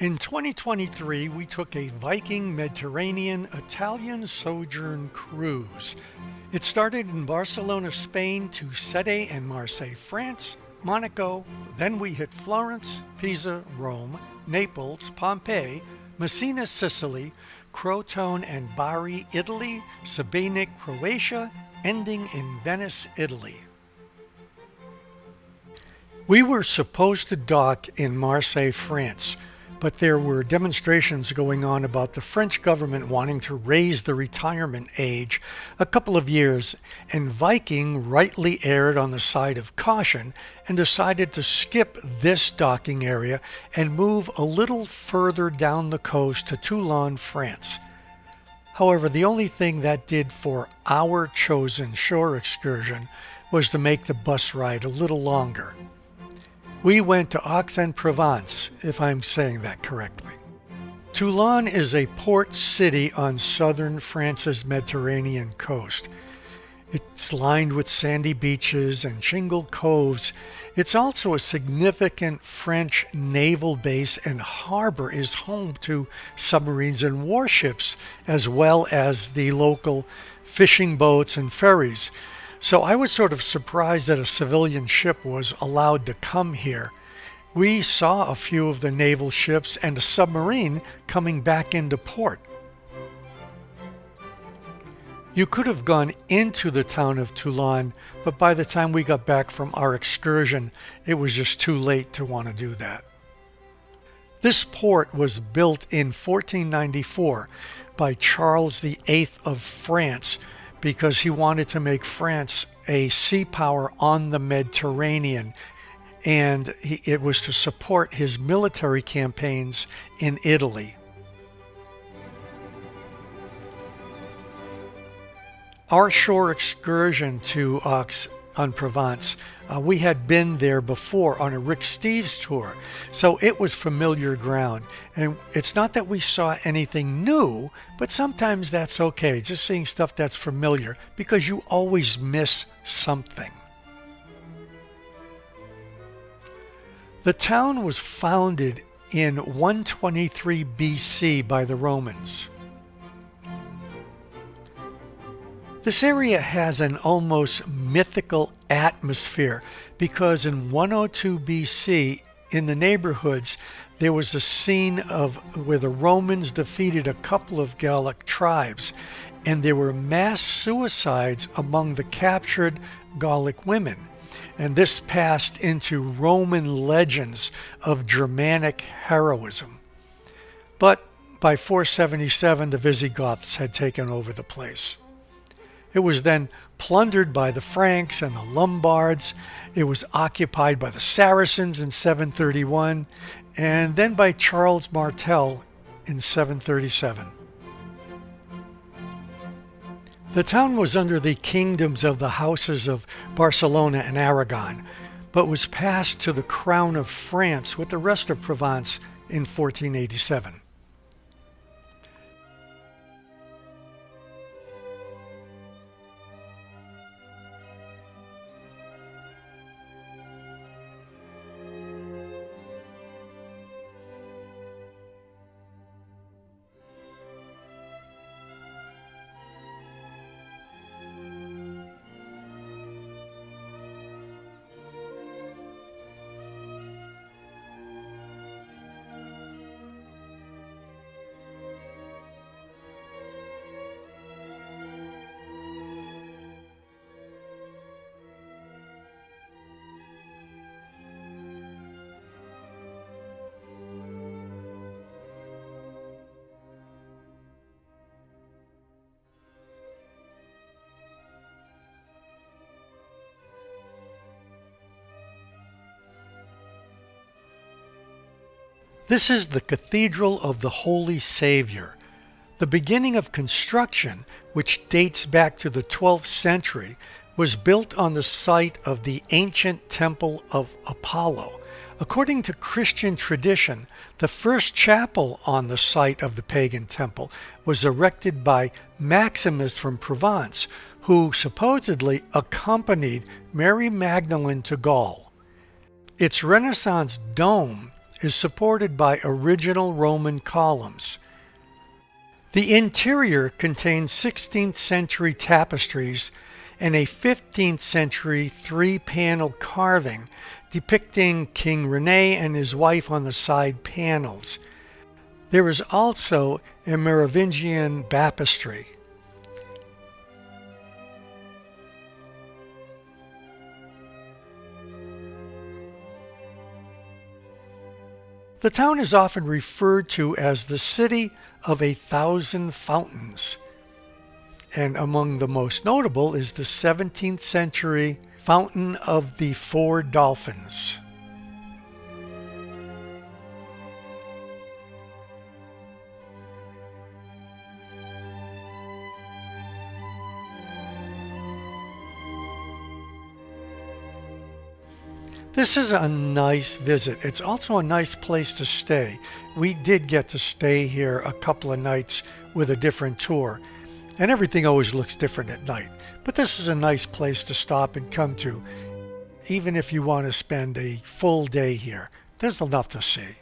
In 2023, we took a Viking Mediterranean Italian Sojourn cruise. It started in Barcelona, Spain to Sète and Marseille, France, Monaco, then we hit Florence, Pisa, Rome, Naples, Pompeii, Messina, Sicily, Crotone and Bari, Italy, Šibenik, Croatia, ending in Venice, Italy. We were supposed to dock in Marseille, France, but there were demonstrations going on about the French government wanting to raise the retirement age a couple of years, and Viking rightly erred on the side of caution and decided to skip this docking area and move a little further down the coast to Toulon, France. However, the only thing that did for our chosen shore excursion was to make the bus ride a little longer. We went to Aix-en-Provence, if I'm saying that correctly. Toulon is a port city on southern France's Mediterranean coast. It's lined with sandy beaches and shingled coves. It's also a significant French naval base, and harbor is home to submarines and warships, as well as the local fishing boats and ferries. So I was sort of surprised that a civilian ship was allowed to come here. We saw a few of the naval ships and a submarine coming back into port. You could have gone into the town of Toulon, but by the time we got back from our excursion, it was just too late to want to do that. This port was built in 1494 by Charles VIII of France, because he wanted to make France a sea power on the Mediterranean, and it was to support his military campaigns in Italy. Our shore excursion to Aix-en-Provence, we had been there before on a Rick Steves tour, so it was familiar ground. And it's not that we saw anything new, but sometimes that's okay, just seeing stuff that's familiar, because you always miss something. The town was founded in 123 BC by the Romans. This area has an almost mythical atmosphere because in 102 BC, in the neighborhoods, there was a scene of where the Romans defeated a couple of Gallic tribes, and there were mass suicides among the captured Gallic women. And this passed into Roman legends of Germanic heroism. But by 477, the Visigoths had taken over the place. It was then plundered by the Franks and the Lombards. It was occupied by the Saracens in 731, and then by Charles Martel in 737. The town was under the kingdoms of the houses of Barcelona and Aragon, but was passed to the crown of France with the rest of Provence in 1487. This is the Cathedral of the Holy Savior. The beginning of construction, which dates back to the 12th century, was built on the site of the ancient Temple of Apollo. According to Christian tradition, the first chapel on the site of the pagan temple was erected by Maximus from Provence, who supposedly accompanied Mary Magdalene to Gaul. Its Renaissance dome is supported by original Roman columns. The interior contains 16th century tapestries and a 15th century three-panel carving depicting King Rene and his wife on the side panels. There is also a Merovingian baptistry. The town is often referred to as the City of 1,000 Fountains, and among the most notable is the 17th century Fountain of the Four Dolphins. This is a nice visit. It's also a nice place to stay. We did get to stay here a couple of nights with a different tour, and everything always looks different at night. But this is a nice place to stop and come to, even if you want to spend a full day here. There's enough to see.